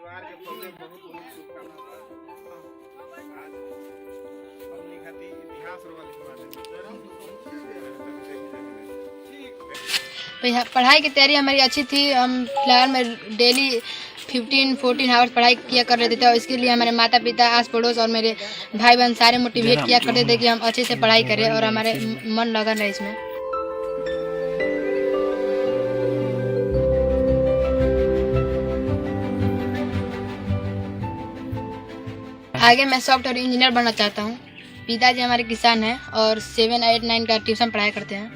परिवार के पहले बहुत बहुत शुभकामना आज हमनी खाती इतिहास रोवा लिखवा देंगे। पढ़ाई की तैयारी हमारी अच्छी थी। हम फिलहाल में डेली 15-14 आवर्स पढ़ाई किया कर रहे थे, और इसके लिए हमारे माता पिता, आस पड़ोस और मेरे भाई बहन सारे मोटिवेट किया करते थे कि हम अच्छे से पढ़ाई करें और हमारे मन लगन रहे इसमें। आगे मैं सॉफ्टवेयर इंजीनियर बनना चाहता हूँ। पिताजी हमारे किसान हैं और 7, 8, 9 का ट्यूशन पढ़ाई करते हैं।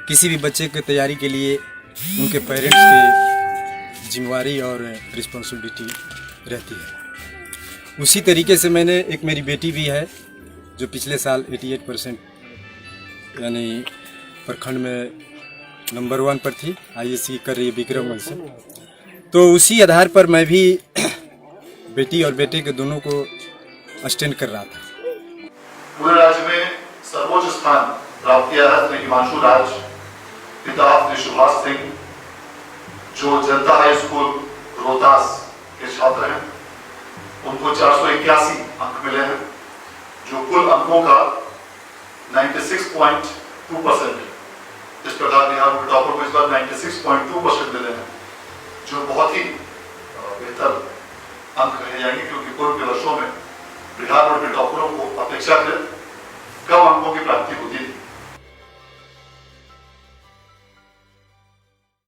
किसी भी बच्चे की तैयारी के लिए उनके पेरेंट्स की जिम्मेवारी और रिस्पॉन्सिबिलिटी रहती है। उसी तरीके से एक मेरी बेटी भी है जो पिछले साल 88% यानी प्रखंड में नंबर 1 पर थी, ISC कर रही है विक्रमगंज से। तो उसी आधार पर मैं भी बेटी और बेटे के दोनों को अटेंड कर रहा था। पूरे राज्य में सर्वोच्च स्थान प्राप्त किया है श्री हिमांशु राज, पिता श्री सुभाष सिंह, जो जनता हाई स्कूल रोहतास के छात्र हैं। उनको 481 अंक मिले हैं, जो कुल अंकों का 96.2% है। इस प्रकार बिहार के टॉपर को इस बार 96.2% मिले हैं, जो बहुत ही बेहतर अंक कहे जाएंगे, क्योंकि पूर्व के वर्षों में बिहार बोर्ड के टॉपरों को अपेक्षाकृत कम अंकों की प्राप्ति